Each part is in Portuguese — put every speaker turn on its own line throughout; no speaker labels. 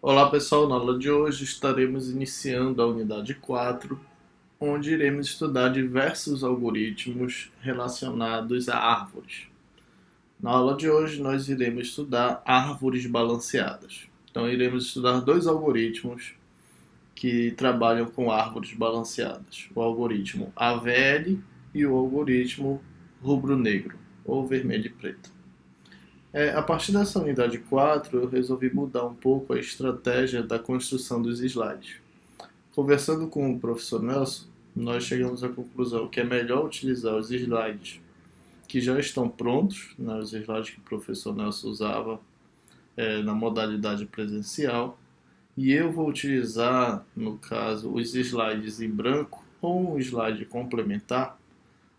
Olá pessoal, na aula de hoje estaremos iniciando a unidade 4, onde iremos estudar diversos algoritmos relacionados a árvores. Na aula de hoje nós iremos estudar árvores balanceadas. Então iremos estudar dois algoritmos que trabalham com árvores balanceadas. O algoritmo AVL e o algoritmo rubro-negro, ou vermelho e preto. A partir dessa unidade 4, eu resolvi mudar um pouco a estratégia da construção dos slides. Conversando com o professor Nelson, nós chegamos à conclusão que é melhor utilizar os slides que já estão prontos, né, os slides que o professor Nelson usava na modalidade presencial, e eu vou utilizar, no caso, os slides em branco ou um slide complementar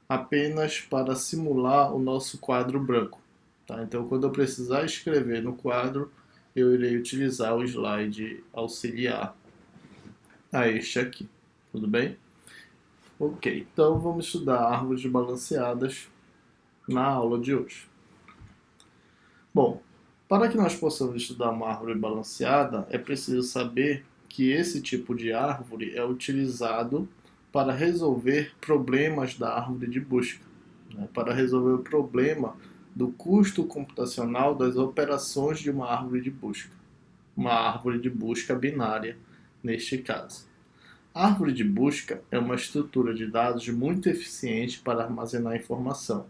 apenas para simular o nosso quadro branco. Tá? Então, quando eu precisar escrever no quadro, eu irei utilizar o slide auxiliar a este aqui. Tudo bem? Ok, então vamos estudar árvores balanceadas na aula de hoje. Bom, para que nós possamos estudar uma árvore balanceada, é preciso saber que esse tipo de árvore é utilizado para resolver problemas da árvore de busca, né? Para resolver o problema do custo computacional das operações de uma árvore de busca. Uma árvore de busca binária, neste caso. A árvore de busca é uma estrutura de dados muito eficiente para armazenar informação.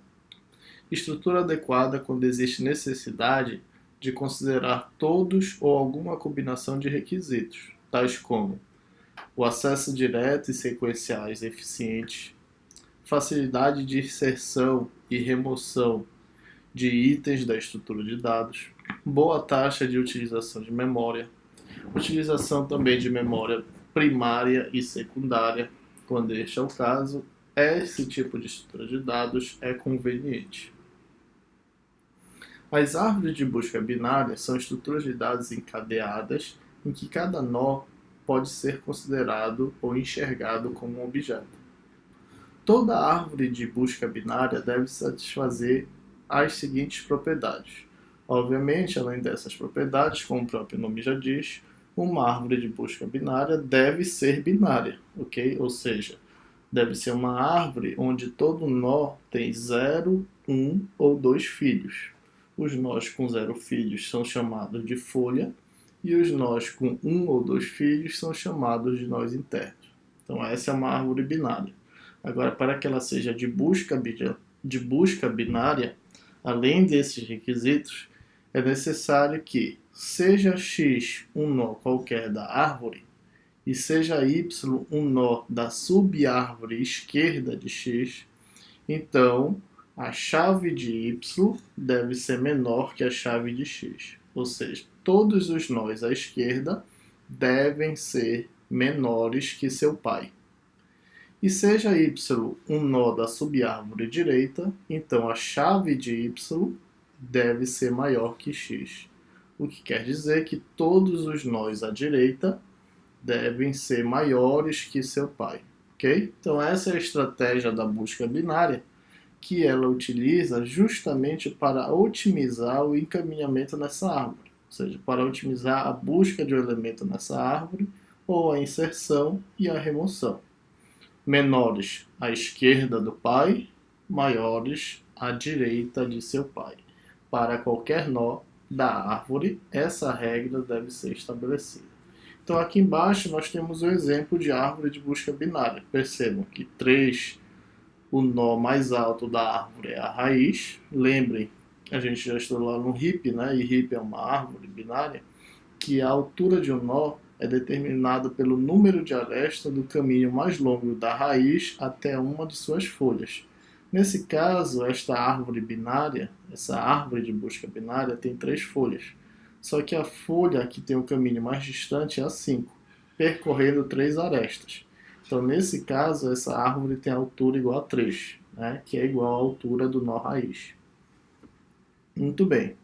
Estrutura adequada quando existe necessidade de considerar todos ou alguma combinação de requisitos, tais como o acesso direto e sequenciais eficientes, facilidade de inserção e remoção de itens da estrutura de dados, boa taxa de utilização de memória, utilização também de memória primária e secundária, quando este é o caso, esse tipo de estrutura de dados é conveniente. As árvores de busca binária são estruturas de dados encadeadas em que cada nó pode ser considerado ou enxergado como um objeto. Toda árvore de busca binária deve satisfazer as seguintes propriedades. Obviamente, além dessas propriedades, como o próprio nome já diz, uma árvore de busca binária deve ser binária, ok? Ou seja, deve ser uma árvore onde todo nó tem 0, 1 ou 2 filhos. Os nós com 0 filhos são chamados de folha e os nós com 1 ou 2 filhos são chamados de nós internos. Então essa é uma árvore binária. Agora, para que ela seja de busca binária, além desses requisitos, é necessário que seja x um nó qualquer da árvore e seja y um nó da subárvore esquerda de x, então a chave de y deve ser menor que a chave de x. Ou seja, todos os nós à esquerda devem ser menores que seu pai. E seja y um nó da subárvore direita, então a chave de y deve ser maior que x. O que quer dizer que todos os nós à direita devem ser maiores que seu pai. Ok? Então essa é a estratégia da busca binária que ela utiliza justamente para otimizar o encaminhamento nessa árvore. Ou seja, para otimizar a busca de um elemento nessa árvore ou a inserção e a remoção. Menores à esquerda do pai, maiores à direita de seu pai. Para qualquer nó da árvore, essa regra deve ser estabelecida. Então aqui embaixo nós temos o exemplo de árvore de busca binária. Percebam que 3, o nó mais alto da árvore é a raiz. Lembrem, a gente já estudou lá no HIP, né? E HIP é uma árvore binária, que a altura de um nó é determinada pelo número de arestas do caminho mais longo da raiz até uma de suas folhas. Nesse caso, esta árvore binária, essa árvore de busca binária, tem 3 folhas. Só que a folha que tem o caminho mais distante é a 5, percorrendo 3 arestas. Então, nesse caso, essa árvore tem a altura igual a 3, né? Que é igual à altura do nó raiz. Muito bem.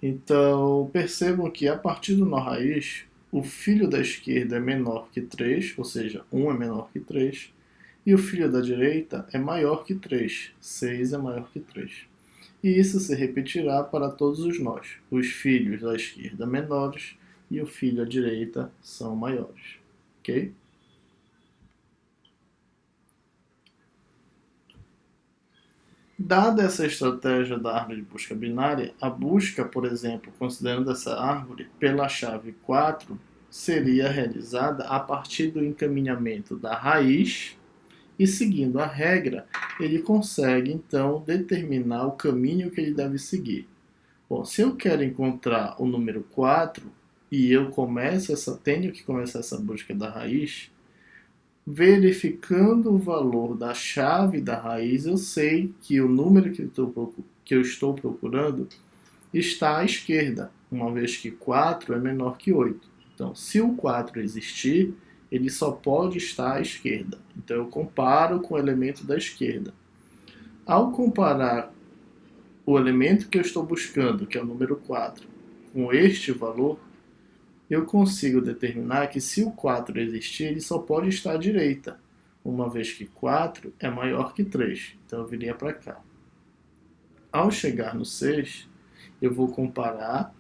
Então, percebam que a partir do nó raiz, o filho da esquerda é menor que 3, ou seja, 1 é menor que 3, e o filho da direita é maior que 3, 6 é maior que 3. E isso se repetirá para todos os nós. Os filhos da esquerda menores e o filho à direita são maiores, ok? Dada essa estratégia da árvore de busca binária, a busca, por exemplo, considerando essa árvore, pela chave 4, seria realizada a partir do encaminhamento da raiz e, seguindo a regra, ele consegue, então, determinar o caminho que ele deve seguir. Bom, se eu quero encontrar o número 4 e eu tenho que começar essa busca da raiz, verificando o valor da chave da raiz, eu sei que o número que eu estou procurando está à esquerda, uma vez que 4 é menor que 8. Então, se o 4 existir, ele só pode estar à esquerda. Então, eu comparo com o elemento da esquerda. Ao comparar o elemento que eu estou buscando, que é o número 4, com este valor, eu consigo determinar que se o 4 existir, ele só pode estar à direita, uma vez que 4 é maior que 3. Então eu viria para cá. Ao chegar no 6, eu vou comparar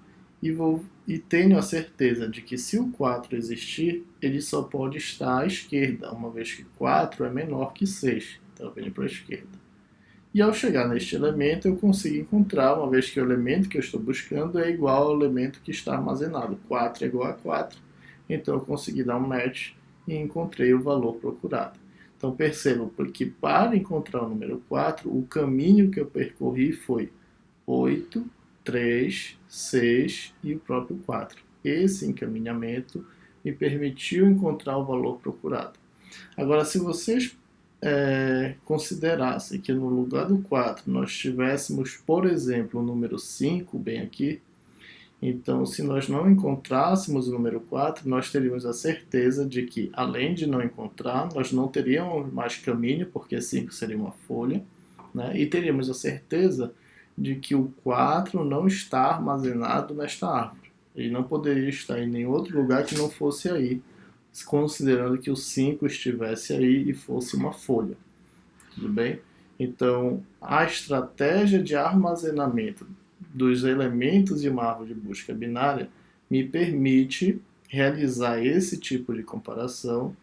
e tenho a certeza de que se o 4 existir, ele só pode estar à esquerda, uma vez que 4 é menor que 6. Então eu venho para a esquerda. E ao chegar neste elemento, eu consigo encontrar, uma vez que o elemento que eu estou buscando é igual ao elemento que está armazenado. 4 é igual a 4, então eu consegui dar um match e encontrei o valor procurado. Então percebam que para encontrar o número 4, o caminho que eu percorri foi 8, 3, 6 e o próprio 4. Esse encaminhamento me permitiu encontrar o valor procurado. Agora, se vocês considerasse que no lugar do 4 nós tivéssemos, por exemplo, o número 5 bem aqui, então se nós não encontrássemos o número 4, nós teríamos a certeza de que, além de não encontrar, nós não teríamos mais caminho, porque 5 seria uma folha, né? E teríamos a certeza de que o 4 não está armazenado nesta árvore. Ele não poderia estar em nenhum outro lugar que não fosse aí, considerando que o 5 estivesse aí e fosse uma folha. Tudo bem? Então, a estratégia de armazenamento dos elementos de uma árvore de busca binária me permite realizar esse tipo de comparação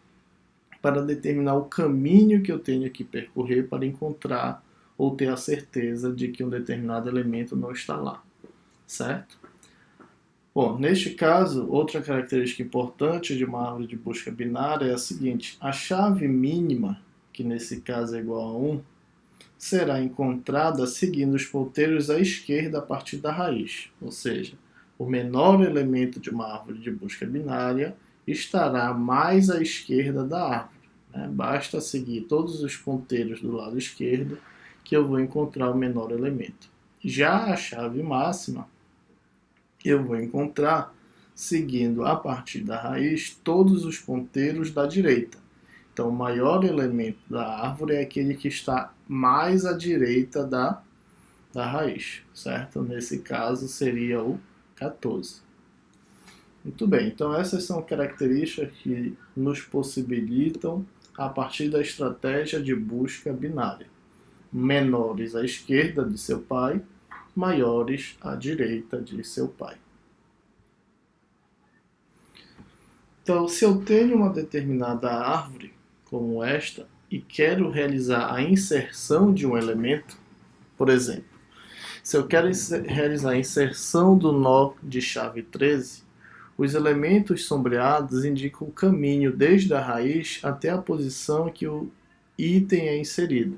para determinar o caminho que eu tenho que percorrer para encontrar ou ter a certeza de que um determinado elemento não está lá. Certo? Bom, neste caso, outra característica importante de uma árvore de busca binária é a seguinte: a chave mínima, que nesse caso é igual a 1, será encontrada seguindo os ponteiros à esquerda a partir da raiz, ou seja, o menor elemento de uma árvore de busca binária estará mais à esquerda da árvore. Né? Basta seguir todos os ponteiros do lado esquerdo que eu vou encontrar o menor elemento. Já a chave máxima eu vou encontrar seguindo a partir da raiz todos os ponteiros da direita. Então, o maior elemento da árvore é aquele que está mais à direita da raiz, certo? Nesse caso, seria o 14. Muito bem, então essas são características que nos possibilitam, a partir da estratégia de busca binária, menores à esquerda de seu pai, maiores à direita de seu pai. Então, se eu tenho uma determinada árvore, como esta, e quero realizar a inserção de um elemento, por exemplo, se eu quero realizar a inserção do nó de chave 13, os elementos sombreados indicam o caminho desde a raiz até a posição que o item é inserido.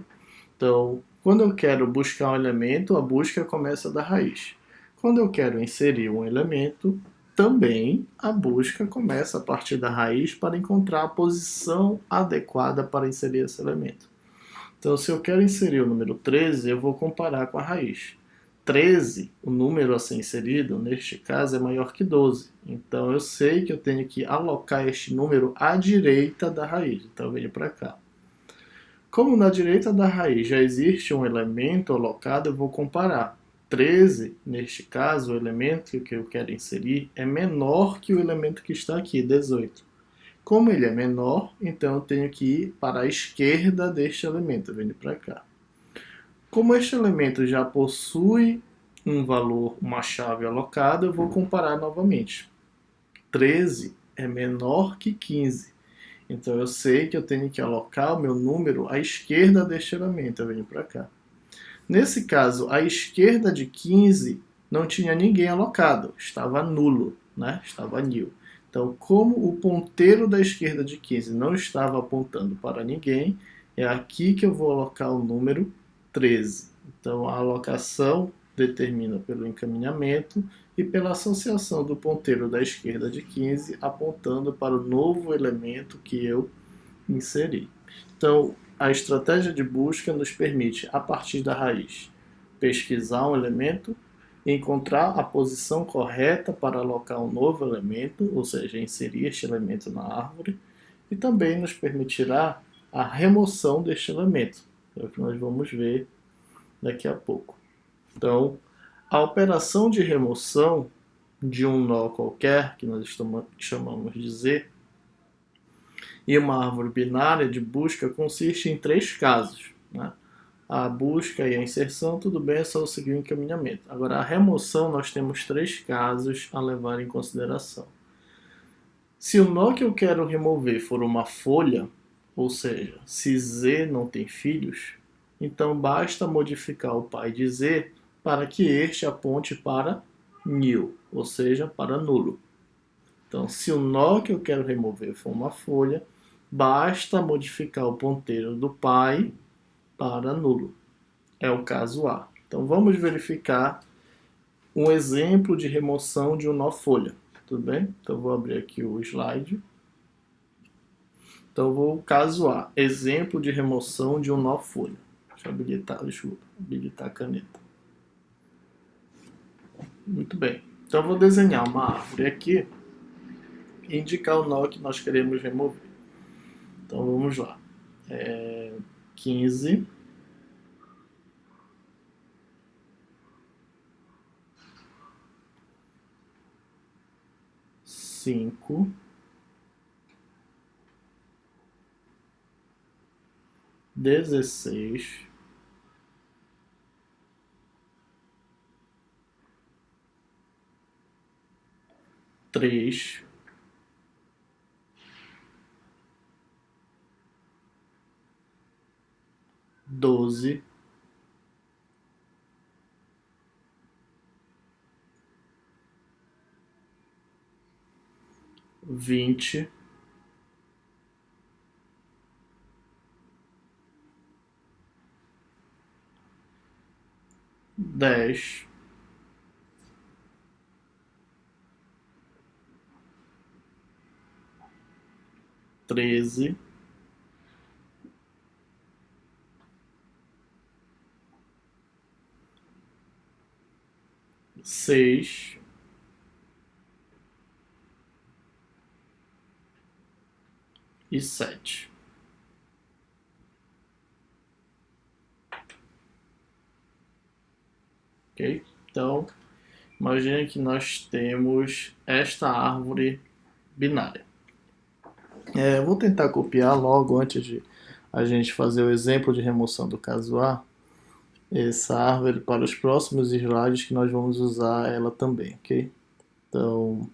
Então, quando eu quero buscar um elemento, a busca começa da raiz. Quando eu quero inserir um elemento, também a busca começa a partir da raiz para encontrar a posição adequada para inserir esse elemento. Então, se eu quero inserir o número 13, eu vou comparar com a raiz. 13, o número a ser inserido, neste caso, é maior que 12. Então, eu sei que eu tenho que alocar este número à direita da raiz. Então, eu venho para cá. Como na direita da raiz já existe um elemento alocado, eu vou comparar. 13, neste caso, o elemento que eu quero inserir é menor que o elemento que está aqui, 18. Como ele é menor, então eu tenho que ir para a esquerda deste elemento, vindo para cá. Como este elemento já possui um valor, uma chave alocada, eu vou comparar novamente. 13 é menor que 15. Então eu sei que eu tenho que alocar o meu número à esquerda deste elemento. Eu venho para cá. Nesse caso, à esquerda de 15 não tinha ninguém alocado, estava nulo, né? Estava nil. Então, como o ponteiro da esquerda de 15 não estava apontando para ninguém, é aqui que eu vou alocar o número 13. Então, a alocação determina pelo encaminhamento e pela associação do ponteiro da esquerda de 15 apontando para o novo elemento que eu inseri. Então, a estratégia de busca nos permite, a partir da raiz, pesquisar um elemento, encontrar a posição correta para alocar um novo elemento, ou seja, inserir este elemento na árvore, e também nos permitirá a remoção deste elemento, é o que nós vamos ver daqui a pouco. Então, a operação de remoção de um nó qualquer, que nós chamamos de Z, e uma árvore binária de busca consiste em 3 casos, né? A busca e a inserção, tudo bem, é só seguir o encaminhamento. Agora, a remoção, nós temos 3 casos a levar em consideração. Se o nó que eu quero remover for uma folha, ou seja, se Z não tem filhos, então basta modificar o pai de Z para que este aponte para nil, ou seja, para nulo. Então, se o nó que eu quero remover for uma folha, basta modificar o ponteiro do pai para nulo. É o caso A. Então, vamos verificar um exemplo de remoção de um nó folha. Tudo bem? Então, vou abrir aqui o slide. Então, vou caso A. Exemplo de remoção de um nó folha. Deixa eu habilitar a caneta. Muito bem. Então, vou desenhar uma árvore aqui e indicar o nó que nós queremos remover. Então, vamos lá. 15. 5. 16. 3. 12. 20. 10. 13. 6. 7. Ok? Então, imagine que nós temos esta árvore binária. Vou tentar copiar logo antes de a gente fazer o exemplo de remoção do caso A, essa árvore para os próximos slides que nós vamos usar ela também, ok? Então,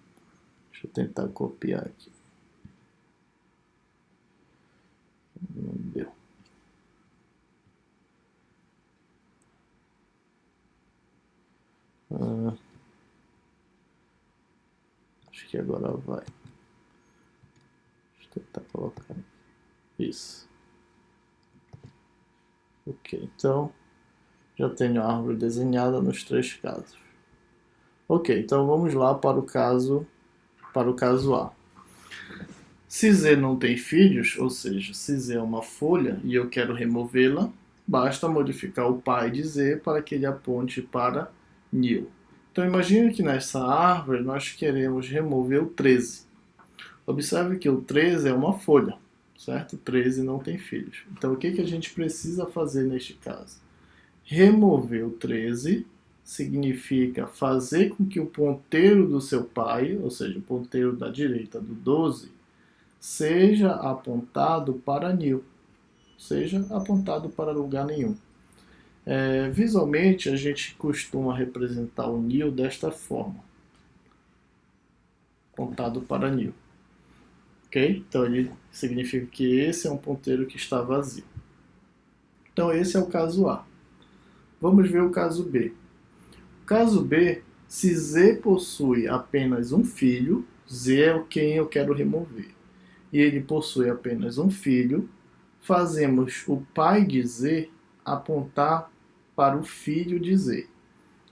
deixa eu tentar copiar aqui. Não deu. Acho que agora vai. Deixa eu tentar colocar isso. Ok, então já tenho a árvore desenhada nos 3 casos. Ok, então vamos lá para o caso A. Se Z não tem filhos, ou seja, se Z é uma folha e eu quero removê-la, basta modificar o pai de Z para que ele aponte para nil. Então imagine que nessa árvore nós queremos remover o 13. Observe que o 13 é uma folha, certo? 13 não tem filhos. Então o que a gente precisa fazer neste caso? Remover o 13 significa fazer com que o ponteiro do seu pai, ou seja, o ponteiro da direita do 12, seja apontado para nil, seja apontado para lugar nenhum. Visualmente, a gente costuma representar o nil desta forma. apontado para nil. Ok? Então ele significa que esse é um ponteiro que está vazio. Então esse é o caso A. Vamos ver o caso B. O caso B, se Z possui apenas um filho, Z é quem eu quero remover, e ele possui apenas um filho, fazemos o pai de Z apontar para o filho de Z.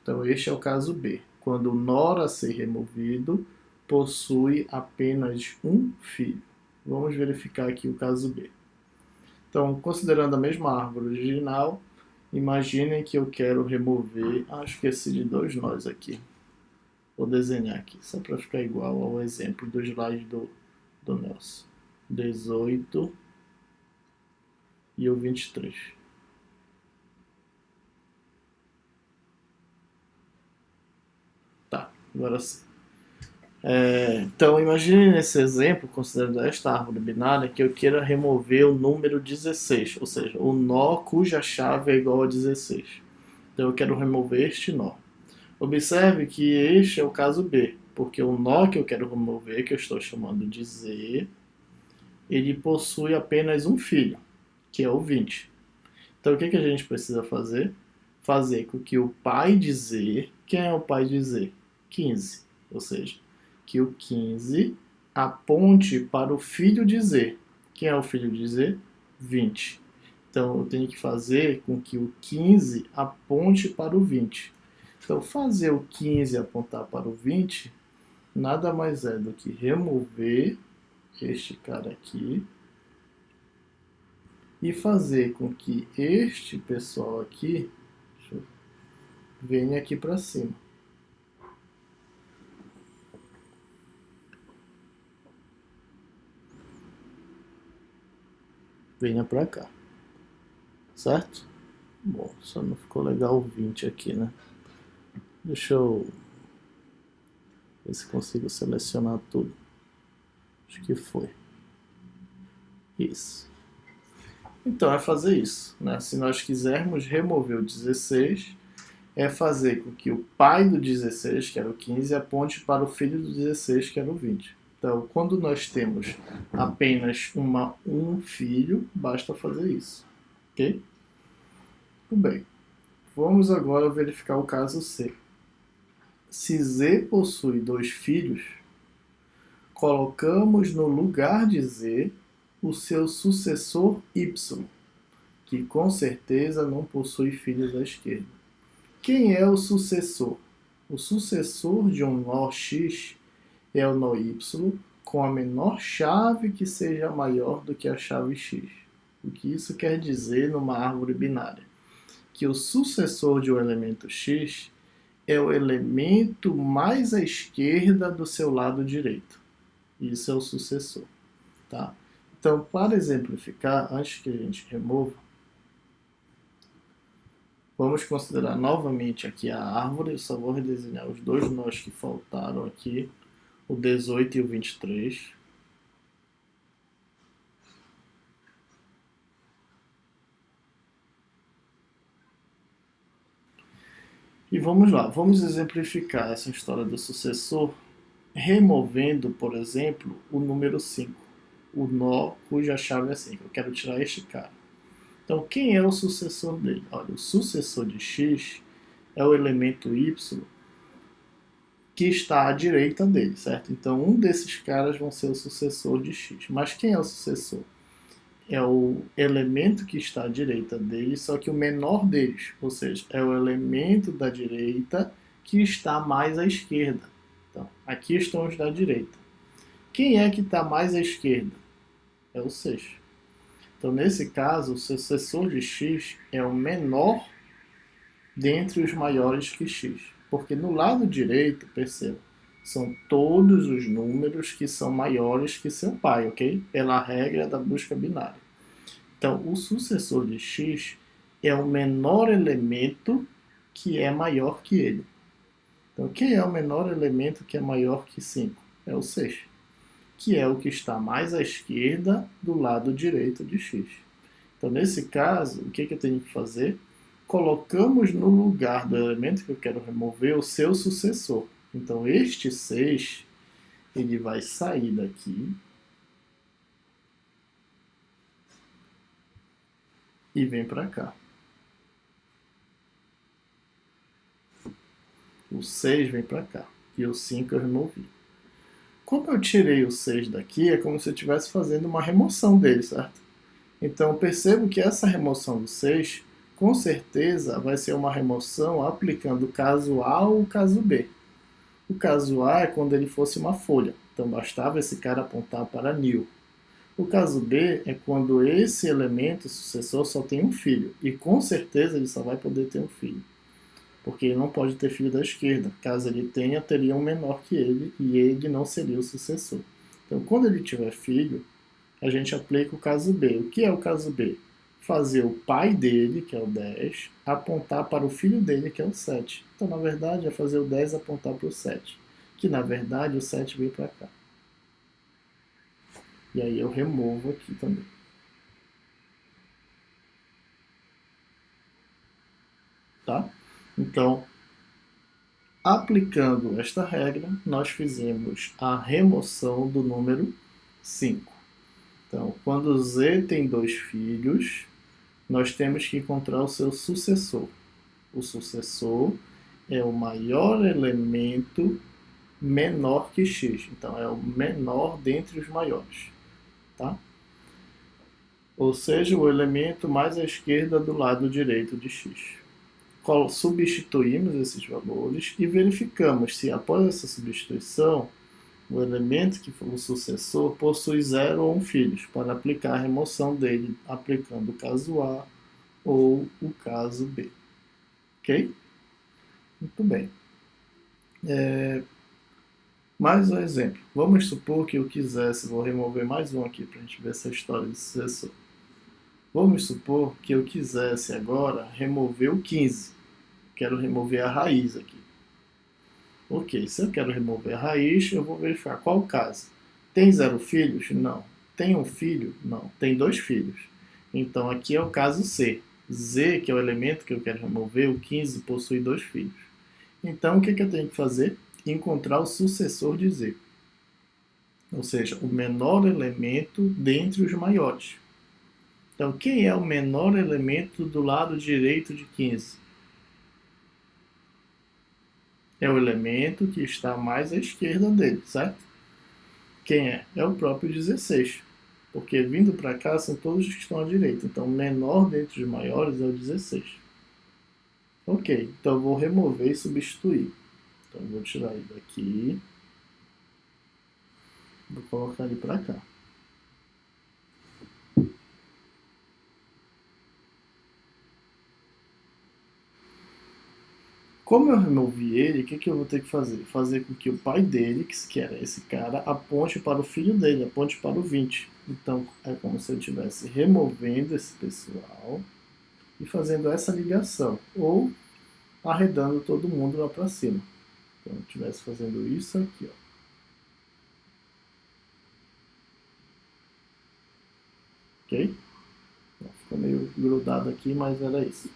Então este é o caso B, quando o nó a ser removido possui apenas um filho. Vamos verificar aqui o caso B. Então, considerando a mesma árvore original, imaginem que eu quero remover... esqueci de dois nós aqui. Vou desenhar aqui, só para ficar igual ao exemplo do slide do Nelson. 18 e o 23. Tá, agora sim. Então, imagine nesse exemplo, considerando esta árvore binária, que eu queira remover o número 16, ou seja, o nó cuja chave é igual a 16. Então, eu quero remover este nó. Observe que este é o caso B, porque o nó que eu quero remover, que eu estou chamando de Z, ele possui apenas um filho, que é o 20. Então, o que a gente precisa fazer? Fazer com que o pai de Z... Quem é o pai de Z? 15, ou seja, que o 15 aponte para o filho de Z. Quem é o filho de Z? 20. Então, eu tenho que fazer com que o 15 aponte para o 20. Então, fazer o 15 apontar para o 20 nada mais é do que remover este cara aqui e fazer com que este pessoal aqui venha aqui para cima. Venha para cá. Certo? Bom, só não ficou legal o 20 aqui, né? Deixa eu ver se consigo selecionar tudo. Acho que foi. Isso. Então é fazer isso, né? Se nós quisermos remover o 16, é fazer com que o pai do 16, que era o 15, aponte para o filho do 16, que era o 20. Então, quando nós temos apenas um filho, basta fazer isso. Ok? Muito bem. Vamos agora verificar o caso C. Se Z possui dois filhos, colocamos no lugar de Z o seu sucessor Y, que com certeza não possui filhos à esquerda. Quem é o sucessor? O sucessor de um nó X é o nó Y com a menor chave que seja maior do que a chave X. O que isso quer dizer numa árvore binária? Que o sucessor de um elemento X é o elemento mais à esquerda do seu lado direito. Isso é o sucessor. Tá? Então, para exemplificar, antes que a gente remova, vamos considerar novamente aqui a árvore. Eu só vou redesenhar os dois nós que faltaram aqui, o 18 e o 23. E vamos lá, vamos exemplificar essa história do sucessor removendo, por exemplo, o número 5, o nó cuja chave é 5. Eu quero tirar este cara. Então, quem é o sucessor dele? Olha, o sucessor de x é o elemento y que está à direita dele, certo? Então, um desses caras vão ser o sucessor de x. Mas quem é o sucessor? É o elemento que está à direita dele, só que o menor deles, ou seja, é o elemento da direita que está mais à esquerda. Então, aqui estão os da direita. Quem é que está mais à esquerda? É o 6. Então, nesse caso, o sucessor de x é o menor dentre os maiores que x. Porque no lado direito, perceba, são todos os números que são maiores que seu pai, ok? Pela regra da busca binária. Então, o sucessor de x é o menor elemento que é maior que ele. Então, quem é o menor elemento que é maior que 5? É o 6, que é o que está mais à esquerda do lado direito de x. Então, nesse caso, o que eu tenho que fazer? Colocamos no lugar do elemento que eu quero remover o seu sucessor. Então, este 6 ele vai sair daqui e vem para cá. O 6 vem para cá e o 5 eu removi. Como eu tirei o 6 daqui, é como se eu estivesse fazendo uma remoção dele, certo? Então percebo que essa remoção do 6, com certeza, vai ser uma remoção aplicando o caso A ou o caso B. O caso A é quando ele fosse uma folha, então bastava esse cara apontar para nil. O caso B é quando esse elemento sucessor só tem um filho, e com certeza ele só vai poder ter um filho, porque ele não pode ter filho da esquerda. Caso ele tenha, teria um menor que ele, e ele não seria o sucessor. Então, quando ele tiver filho, a gente aplica o caso B. O que é o caso B? Fazer o pai dele, que é o 10, apontar para o filho dele, que é o 7. Então, na verdade, é fazer o 10 apontar para o 7, que na verdade o 7 veio para cá. E aí eu removo aqui também. Tá? Então, aplicando esta regra, nós fizemos a remoção do número 5. Então, quando Z tem 2 filhos, nós temos que encontrar o seu sucessor. O sucessor é o maior elemento menor que x. Então, é o menor dentre os maiores. Tá? Ou seja, o elemento mais à esquerda do lado direito de x. Substituímos esses valores e verificamos se, após essa substituição, o elemento que for o sucessor possui 0 ou 1 filhos, para aplicar a remoção dele aplicando o caso A ou o caso B. Ok? Muito bem. Mais um exemplo. Vamos supor que eu quisesse, vou remover mais um aqui para a gente ver essa história de sucessor. Vamos supor que eu quisesse agora remover o 15. Quero remover a raiz aqui. Ok, se eu quero remover a raiz, eu vou verificar qual o caso. Tem 0 filhos? Não. Tem um filho? Não. Tem 2 filhos. Então aqui é o caso C. Z, que é o elemento que eu quero remover, o 15 possui 2 filhos. Então o que eu tenho que fazer? Encontrar o sucessor de Z. Ou seja, o menor elemento dentre os maiores. Então quem é o menor elemento do lado direito de 15? É o elemento que está mais à esquerda dele, certo? Quem é? É o próprio 16. Porque vindo para cá são todos os que estão à direita. Então, o menor dentre os maiores é o 16. Ok, então eu vou remover e substituir. Então, eu vou tirar ele daqui. Vou colocar ele para cá. Como eu removi ele, o que eu vou ter que fazer? Fazer com que o pai dele, que era esse cara, aponte para o filho dele, aponte para o 20. Então, é como se eu estivesse removendo esse pessoal e fazendo essa ligação, ou arredando todo mundo lá para cima. Então, eu estivesse fazendo isso aqui, ó. Ok? Ficou meio grudado aqui, mas era isso.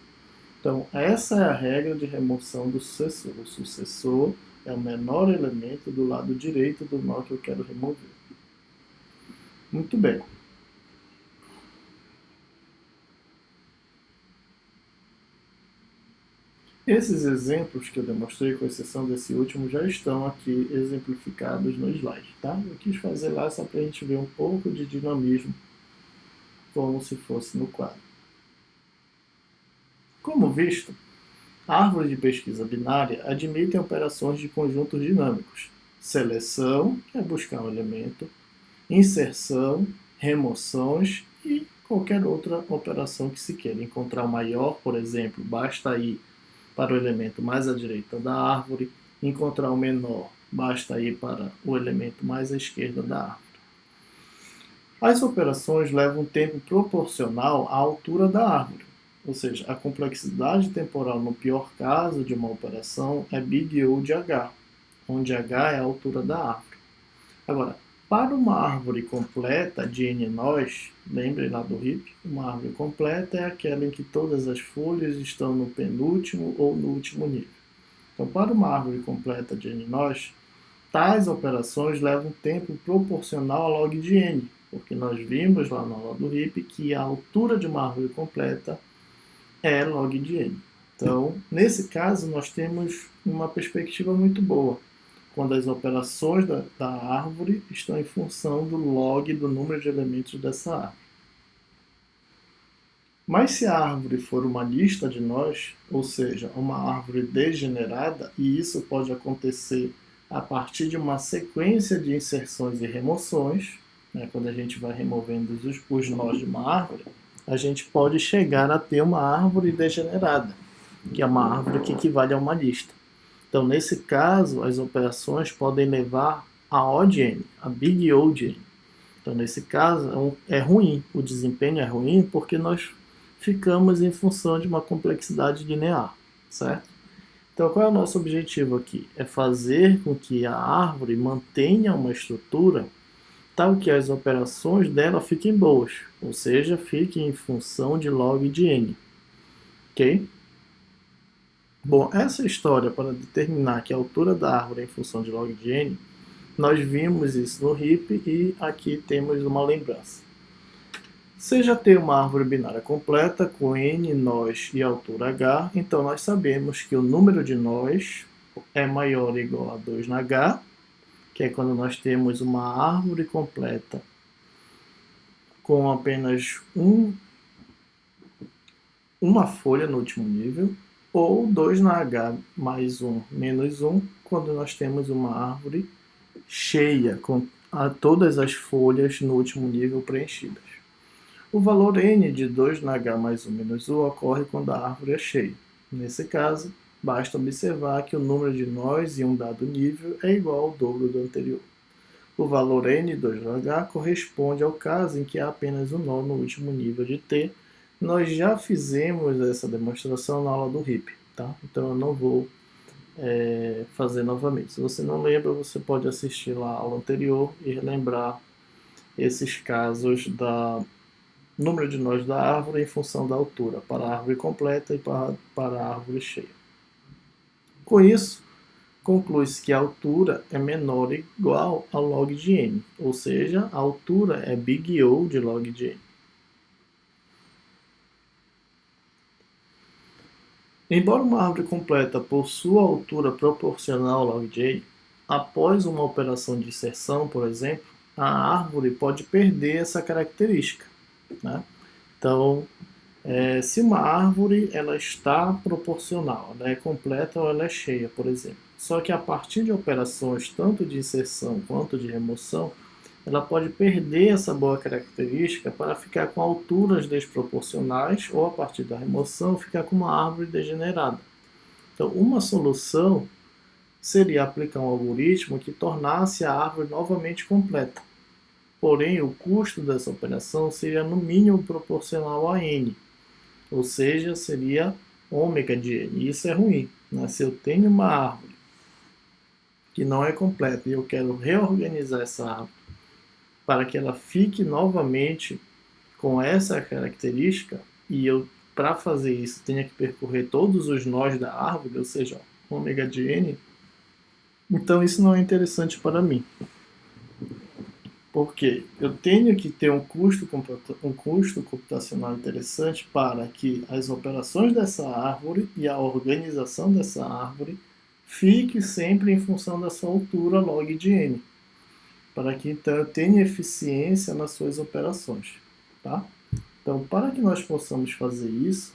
Então, essa é a regra de remoção do sucessor. O sucessor é o menor elemento do lado direito do nó que eu quero remover. Muito bem. Esses exemplos que eu demonstrei, com exceção desse último, já estão aqui exemplificados no slide, tá? Eu quis fazer lá só para a gente ver um pouco de dinamismo, como se fosse no quadro. Como visto, a árvore de pesquisa binária admite operações de conjuntos dinâmicos. Seleção, que é buscar um elemento, inserção, remoções e qualquer outra operação que se queira. Encontrar o maior, por exemplo, basta ir para o elemento mais à direita da árvore. Encontrar o menor, basta ir para o elemento mais à esquerda da árvore. As operações levam um tempo proporcional à altura da árvore. Ou seja, a complexidade temporal no pior caso de uma operação é big O de H, onde H é a altura da árvore. Agora, para uma árvore completa de N nós, lembrem lá do RIP, uma árvore completa é aquela em que todas as folhas estão no penúltimo ou no último nível. Então, para uma árvore completa de N nós, tais operações levam tempo proporcional a log de n, porque nós vimos lá na aula do RIP que a altura de uma árvore completa é log de n. Então, nesse caso, nós temos uma perspectiva muito boa, quando as operações da árvore estão em função do log do número de elementos dessa árvore. Mas se a árvore for uma lista de nós, ou seja, uma árvore degenerada, e isso pode acontecer a partir de uma sequência de inserções e remoções, né, quando a gente vai removendo os nós de uma árvore, a gente pode chegar a ter uma árvore degenerada, que é uma árvore que equivale a uma lista. Então, nesse caso, as operações podem levar a O de n, a big O de n. Então, nesse caso, é ruim, o desempenho é ruim porque nós ficamos em função de uma complexidade linear, certo? Então, qual é o nosso objetivo aqui? É fazer com que a árvore mantenha uma estrutura tal que as operações dela fiquem boas, ou seja, fiquem em função de log de n, ok? Bom, essa história para determinar que a altura da árvore é em função de log de n, nós vimos isso no RIP e aqui temos uma lembrança. Seja ter uma árvore binária completa com n nós e altura h, então nós sabemos que o número de nós é maior ou igual a 2 na h, que é quando nós temos uma árvore completa com apenas uma folha no último nível, ou 2 na h mais 1 menos 1, quando nós temos uma árvore cheia, com todas as folhas no último nível preenchidas. O valor n de 2 na h mais 1 menos 1 ocorre quando a árvore é cheia. Nesse caso, basta observar que o número de nós em um dado nível é igual ao dobro do anterior. O valor n de 2 na h corresponde ao caso em que há apenas um nó no último nível de t. Nós já fizemos essa demonstração na aula do RIP, tá? Então eu não vou fazer novamente. Se você não lembra, você pode assistir lá a aula anterior e relembrar esses casos da número de nós da árvore em função da altura, para a árvore completa e para a árvore cheia. Com isso, conclui-se que a altura é menor ou igual a log de n, ou seja, a altura é big O de log de n. Embora uma árvore completa possua altura proporcional ao log de n, após uma operação de inserção, por exemplo, a árvore pode perder essa característica, né? Então, se uma árvore ela está proporcional, ela é completa ou ela é cheia, por exemplo, só que a partir de operações tanto de inserção quanto de remoção, ela pode perder essa boa característica para ficar com alturas desproporcionais ou, a partir da remoção, ficar com uma árvore degenerada. Então, uma solução seria aplicar um algoritmo que tornasse a árvore novamente completa. Porém, o custo dessa operação seria no mínimo proporcional a n, ou seja, seria ômega de n. E isso é ruim, né? Se eu tenho uma árvore que não é completa e eu quero reorganizar essa árvore para que ela fique novamente com essa característica, e eu, para fazer isso, tenha que percorrer todos os nós da árvore, ou seja, ômega de n, então isso não é interessante para mim. Porque eu tenho que ter um custo computacional interessante para que as operações dessa árvore e a organização dessa árvore fique sempre em função da sua altura log de n, para que então eu tenha eficiência nas suas operações, tá? Então, para que nós possamos fazer isso,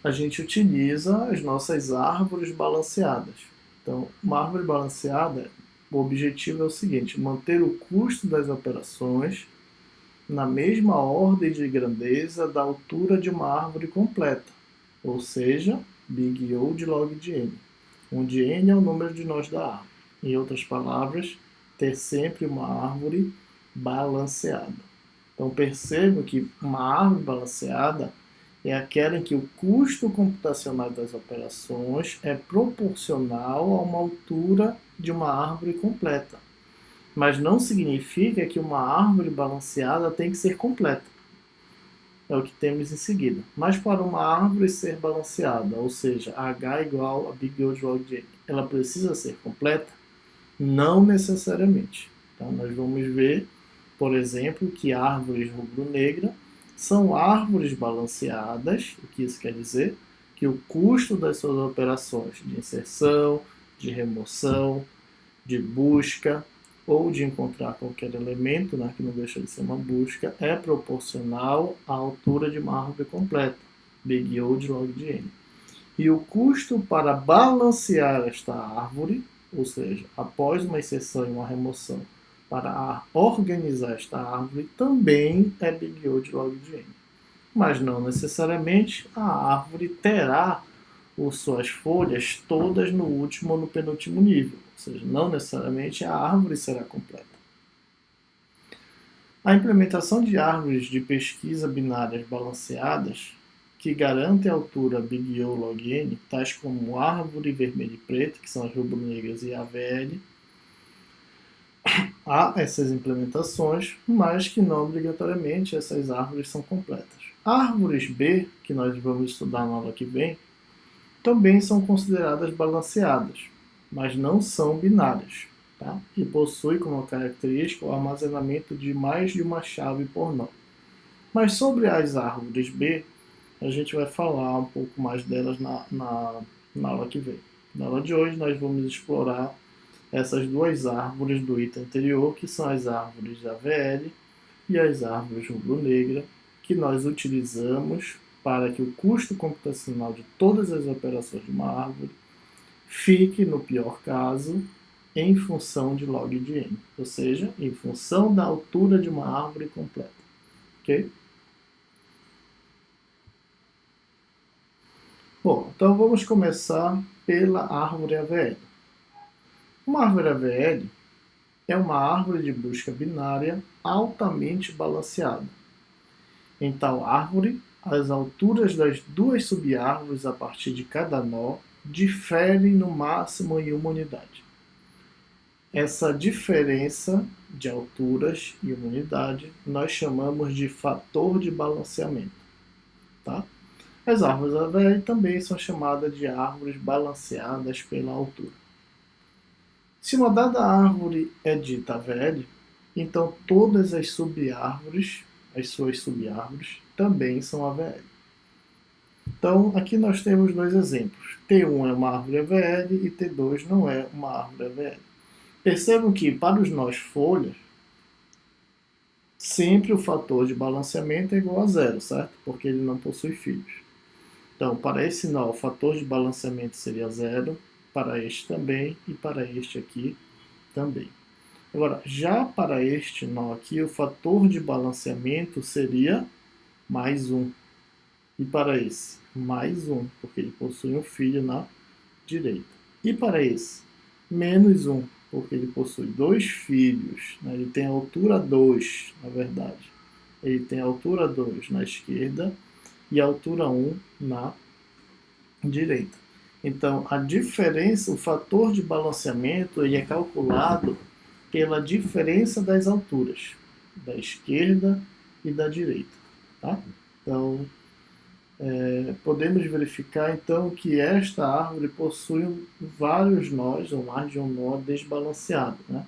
a gente utiliza as nossas árvores balanceadas. Então, uma árvore balanceada, o objetivo é o seguinte: manter o custo das operações na mesma ordem de grandeza da altura de uma árvore completa, ou seja, big O de log de n, onde n é o número de nós da árvore. Em outras palavras, ter sempre uma árvore balanceada. Então percebo que uma árvore balanceada é aquela em que o custo computacional das operações é proporcional a uma altura de uma árvore completa. Mas não significa que uma árvore balanceada tem que ser completa. é o que temos em seguida. Mas para uma árvore ser balanceada, ou seja, H igual a Big O de log de N, ela precisa ser completa? Não necessariamente. Tá? Nós vamos ver, por exemplo, que árvores rubro-negra são árvores balanceadas. O que isso quer dizer? Que o custo das suas operações de inserção, de remoção, de busca ou de encontrar qualquer elemento, né, que não deixa de ser uma busca, é proporcional à altura de uma árvore completa, Big O de log de N. E o custo para balancear esta árvore, ou seja, após uma inserção e uma remoção, para organizar esta árvore, também é Big O de log de N. Mas não necessariamente a árvore terá suas folhas todas no último ou no penúltimo nível. Ou seja, não necessariamente a árvore será completa. A implementação de árvores de pesquisa binárias balanceadas, que garantem a altura Big O log N, tais como árvore vermelha e preta, que são as rubro-negras e AVL, há essas implementações, mas que não obrigatoriamente essas árvores são completas. Árvores B, que nós vamos estudar na aula que vem, também são consideradas balanceadas, mas não são binárias, tá? E possuem como característica o armazenamento de mais de uma chave por nó. Mas sobre as árvores B, a gente vai falar um pouco mais delas na aula que vem. Na aula de hoje nós vamos explorar essas duas árvores do item anterior, que são as árvores AVL e as árvores rubro-negra, que nós utilizamos para que o custo computacional de todas as operações de uma árvore fique, no pior caso, em função de log de N, ou seja, em função da altura de uma árvore completa. Ok? Bom, então vamos começar pela árvore AVL. Uma árvore AVL é uma árvore de busca binária altamente balanceada. Em tal árvore, as alturas das duas subárvores a partir de cada nó diferem no máximo em uma unidade. Essa diferença de alturas em uma unidade nós chamamos de fator de balanceamento. Tá? As árvores AVL também são chamadas de árvores balanceadas pela altura. Se uma dada árvore é dita AVL, então todas as subárvores, as suas subárvores, também são AVL. Então, aqui nós temos dois exemplos. T1 é uma árvore AVL e T2 não é uma árvore AVL. Percebam que, para os nós folhas, sempre o fator de balanceamento é igual a zero, certo? Porque ele não possui filhos. Então, para esse nó, o fator de balanceamento seria zero, para este também e para este aqui também. Agora, já para este nó aqui, o fator de balanceamento seria mais 1. E para esse, mais 1, porque ele possui um filho na direita. E para esse, menos 1, porque ele possui 2 filhos. Né? Ele tem a altura 2, na verdade. Ele tem a altura 2 na esquerda e a altura 1 na direita. Então, a diferença, o fator de balanceamento, ele é calculado pela diferença das alturas, da esquerda e da direita. Tá? Então, podemos verificar então que esta árvore possui vários nós, ou mais de um nó desbalanceado. Né?